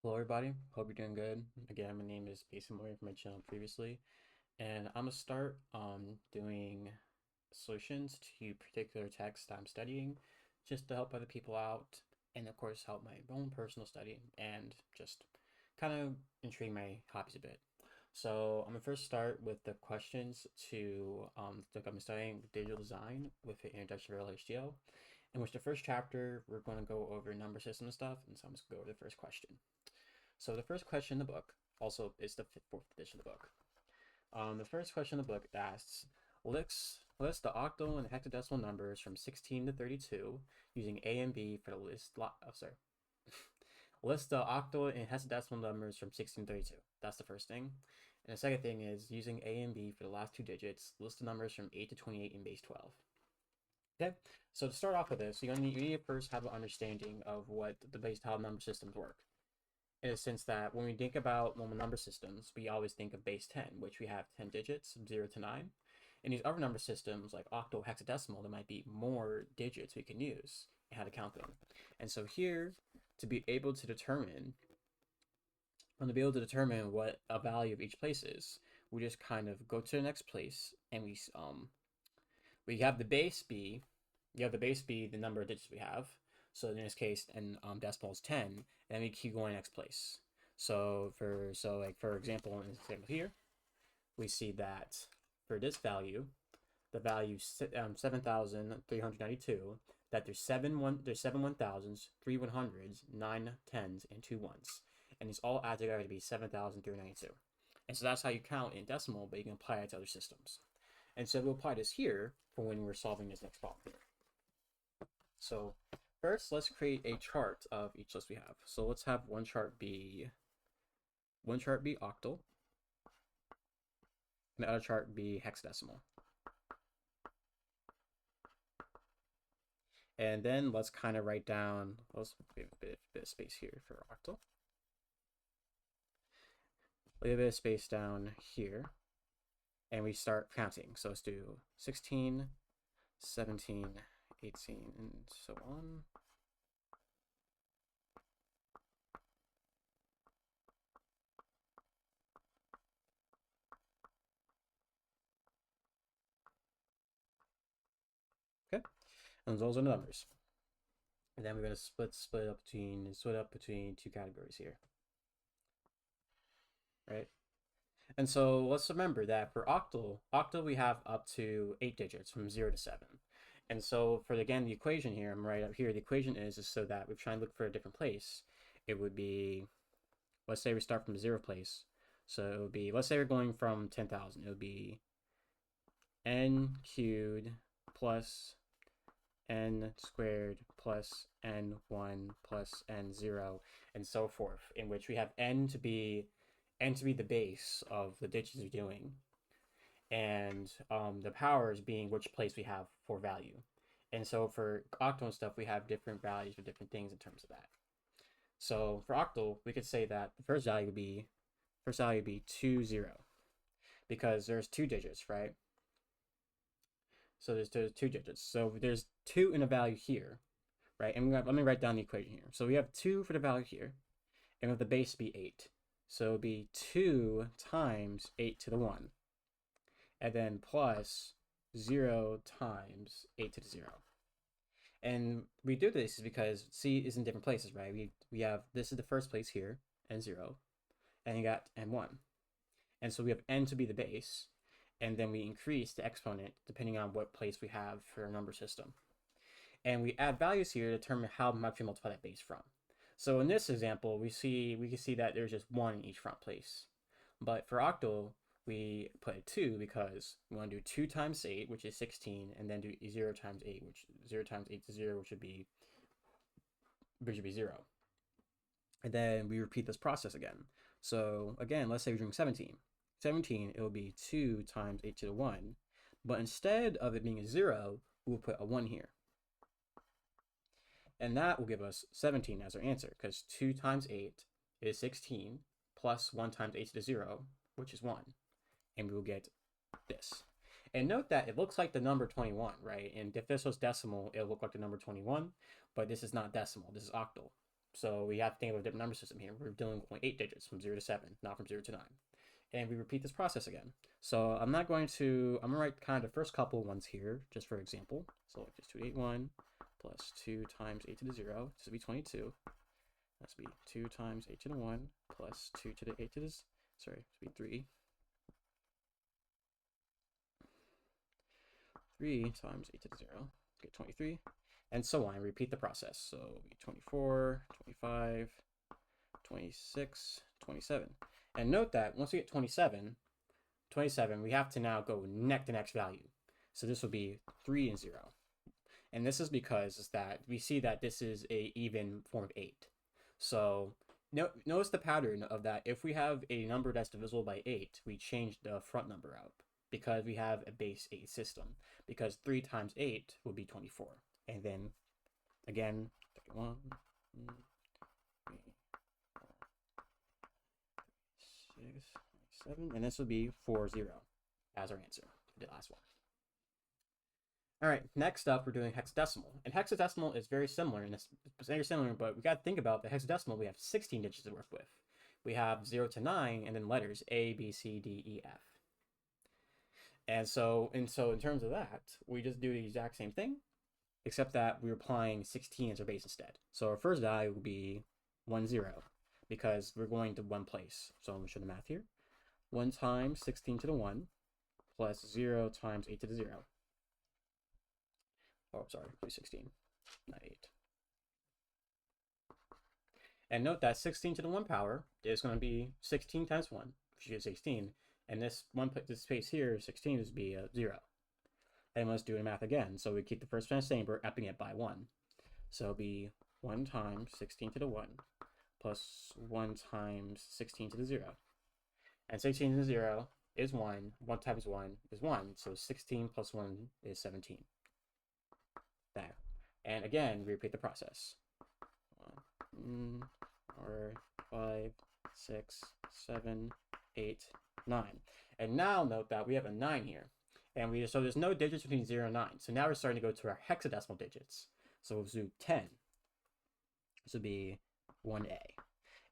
Hello, everybody. Hope you're doing good. Again, my name is Mason Moyer from my channel previously, and I'm gonna start doing solutions to particular texts I'm studying, just to help other people out, and of course help my own personal study and just kind of intrigue my hobbies a bit. So I'm gonna first start with the questions to I'm studying digital design with the introduction to Verilog HDL, in which the first chapter we're going to go over number system and stuff, and so I'm just gonna go over the first question. So the first question in the book also is the fourth edition of the book. The first question in the book asks, list the octal and hexadecimal numbers from 16 to 32 using A and B for the list the octal and hexadecimal numbers from 16 to 32. That's the first thing. And the second thing is using A and B for the last two digits, list the numbers from 8 to 28 in base 12. Okay, so to start off with this, you need to first have an understanding of what the base how number systems work, in a sense that when we think about normal number systems, we always think of base 10, which we have 10 digits, 0 to 9. In these other number systems, like octal, hexadecimal, there might be more digits we can use and how to count them. And so here, to be able to determine, what a value of each place is, we just kind of go to the next place and we have the base B, the number of digits we have. So in this case, and decimal is 10, and then we keep going next place. So for example, in this example here, we see that for this value, the value 7,392, that there's seven 1,000s, three 100s, nine 10s, and two ones, and these all add together to be 7,392. And so that's how you count in decimal, but you can apply it to other systems. And so we'll apply this here for when we're solving this next problem here. So first, let's create a chart of each list we have. So let's have one chart be octal, and the other chart be hexadecimal. And then let's kind of write down, let's give a bit of space here for octal. Leave a bit of space down here, and we start counting. So let's do 16, 17, 18, and so on. Okay, and those are the numbers. And then we're going to split up between two categories here, right? And so let's remember that for octal we have up to 8 digits from 0 to 7. And so for, again, the equation here, I'm right up here, the equation is so that we try and look for a different place. It would be, let's say we start from the 0th place. So it would be, let's say we're going from 10,000. It would be n cubed plus n squared plus n1 plus n0 and so forth, in which we have n to be the base of the digits we're doing, and the powers being which place we have for value. And so for octal and stuff, we have different values for different things in terms of that. So for octal, we could say that the first value would be 2 0, because there's two digits, right? So there's two digits. So there's 2 in a value here, right? And let me write down the equation here. So we have 2 for the value here, and with the base be 8. So it would be 2 times 8 to the 1, and then plus 0 times 8 to the 0. And we do this because C is in different places, right? We have, this is the first place here, n0, and you got n1. And so we have n to be the base, and then we increase the exponent depending on what place we have for a number system. And we add values here to determine how much we multiply that base from. So in this example, we can see that there's just 1 in each front place. But for octal, we put a 2 because we want to do 2 times 8, which is 16, and then do 0 times 8, which 0 times 8 is 0, which would be 0. And then we repeat this process again. So again, let's say we're doing 17. 17, it will be 2 times 8 to the 1. But instead of it being a 0, we'll put a 1 here. And that will give us 17 as our answer, because 2 times 8 is 16, plus 1 times 8 to the 0, which is 1. And we will get this. And note that it looks like the number 21, right? And if this was decimal, it'll look like the number 21, but this is not decimal, this is octal. So we have to think of a different number system here. We're dealing with only 8 digits from 0 to 7, not from 0 to 9. And we repeat this process again. So I'm going to write kind of the first couple ones here, just for example. So like just 281 plus 2 times 8 to the 0, this would be 22. That's be 2 times 8 to the 1 plus 2 to the 8 to the, sorry, this would be 3. 3 times 8 to the 0, get 23, and so on. Repeat the process. So 24, 25, 26, 27. And note that once we get 27, we have to now go the next value. So this will be 3 and 0. And this is because that we see that this is a even form of 8. So notice the pattern of that. If we have a number that's divisible by 8, we change the front number out because we have a base 8 system. Because 3 times 8 would be 24. And then, again, 31, 3, 4, 6, 7, and this would be 40 as our answer for the last one. All right, next up, we're doing hexadecimal. And hexadecimal is very similar, but we got to think about the hexadecimal. We have 16 digits to work with. We have 0 to 9, and then letters A, B, C, D, E, F. And so in terms of that, we just do the exact same thing, except that we're applying 16 as our base instead. So our first value will be 10, because we're going to one place. So I'm going to show the math here. 1 times 16 to the 1 plus 0 times 8 to the 0. Oh, sorry, 16, not 8. And note that 16 to the 1 power is going to be 16 times 1, which is 16. And this space here, 16, is be 0. And let's do the math again. So we keep the first one the same, but we're upping it by 1. So it'll be 1 times 16 to the 1 plus 1 times 16 to the 0. And 16 to the 0 is 1. 1 times 1 is 1. So 16 plus 1 is 17. There. And again, we repeat the process. 1, 4, 5, 6, 7, 8, 9. And now note that we have a 9 here. And so there's no digits between 0 and 9. So now we're starting to go to our hexadecimal digits. So we'll do 10. This would be 1A.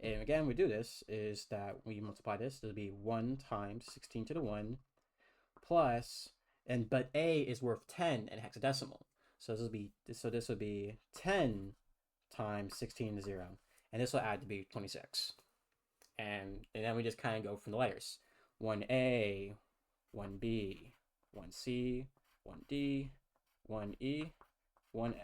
And again, we do this is that we multiply this. It'll be 1 times 16 to the 1 plus, but A is worth 10 in hexadecimal. So this will be 10 times 16 to 0. And this will add to be 26. And then we just kind of go from the letters. 1A, 1B, 1C, 1D, 1E, 1F.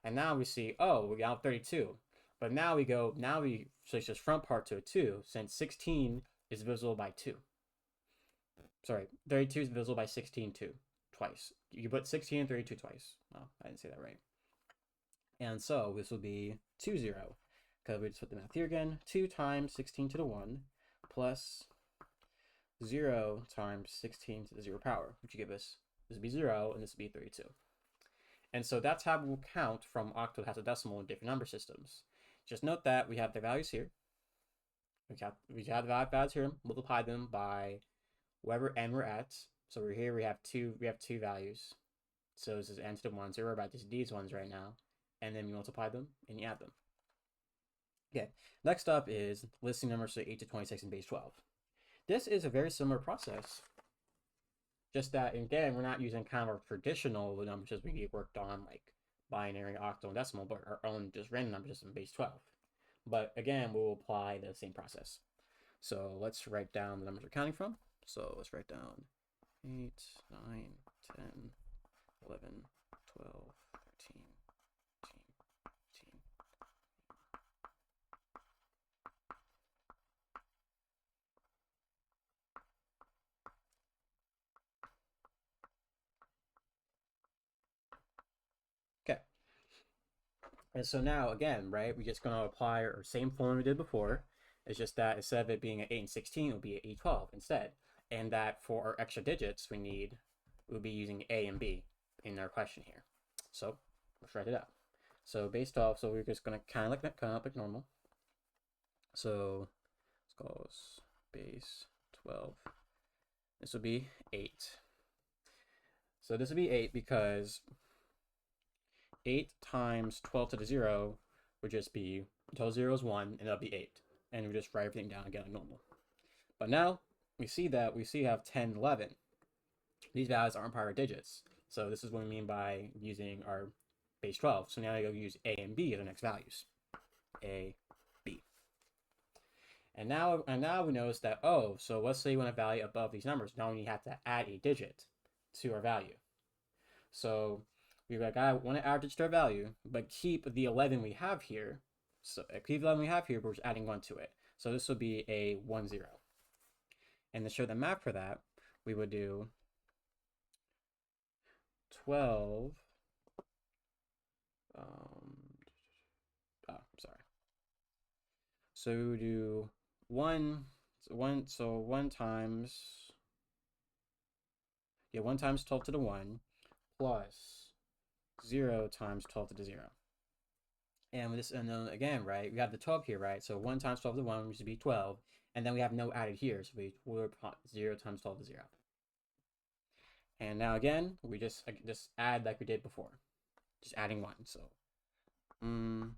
And now we see, oh, we got 32. But now we switch this front part to a 2, since 16 is divisible by 2. Sorry, 32 is divisible by 16 twice. You put 16 and 32 twice. Oh, I didn't say that right. And so this will be 2, 0. Because we just put the math here again. 2 times 16 to the 1 plus 0 times 16 to the 0 power, which will give us, this would be 0, and this would be 32. And so that's how we'll count from octal to hexadecimal in different number systems. Just note that we have the values here. We have the values here, multiply them by whatever n we're at. So we're here, we have two values. So this is n to the 1, 0, we're about these ones right now. And then you multiply them and you add them. Okay, next up is listing numbers to 8 to 26 in base 12. This is a very similar process, just that, again, we're not using kind of our traditional numbers as we worked on, like binary, octal, and decimal, but our own just random numbers just in base 12. But again, we'll apply the same process. So let's write down the numbers we're counting from. So let's write down 8, 9, 10, 11, 12, 13, 14, 15. Okay. And so now, again, right, we're just going to apply our same formula we did before. It's just that instead of it being an 8 and 16, it will be an E12 instead. And that for our extra digits we'll be using A and B in our question here. So let's write it out. So base 12, so we're just going to kind of like normal. So let's call this base 12. This will be 8. So this will be 8 because 8 times 12 to the 0 would just be until 0 is 1, and it'll be 8. And we just write everything down again like normal. But now we see we have 10, 11. These values aren't part of digits. So this is what we mean by using our base 12. So now I go use A and B as our next values. A, B. And now we notice that, oh, so let's say we want a value above these numbers. Now we have to add a digit to our value. So we want to add a digit to our value, but keep the 11 we have here. So keep the 11 we have here, but we're just adding 1 to it. So this will be a 1, 0. And to show the map for that, we would do 12. Sorry. So we would do 1 times 12 to the 1 plus 0 times 12 to the 0. And with this, and then again, right, we have the 12 here, right? So 1 times 12 to the 1 which would be 12. And then we have no added here, so we would 0 times 12 to 0. And now again, we just add like we did before. Just adding 1, so 13,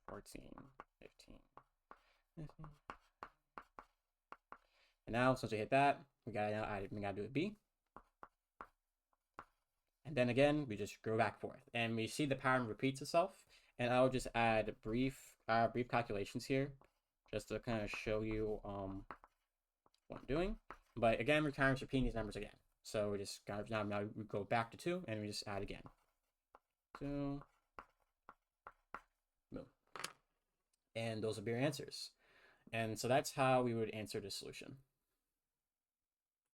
14, 15. And now, since we hit that, we gotta now add it. We gotta do a B. And then again, we just go back and forth, and we see the pattern repeats itself. And I'll just add brief calculations here, just to kind of show you what I'm doing. But again, we're kind of repeating these numbers again. So we just kind of now we go back to 2, and we just add again. 2. Boom. And those will be our answers. And so that's how we would answer this solution.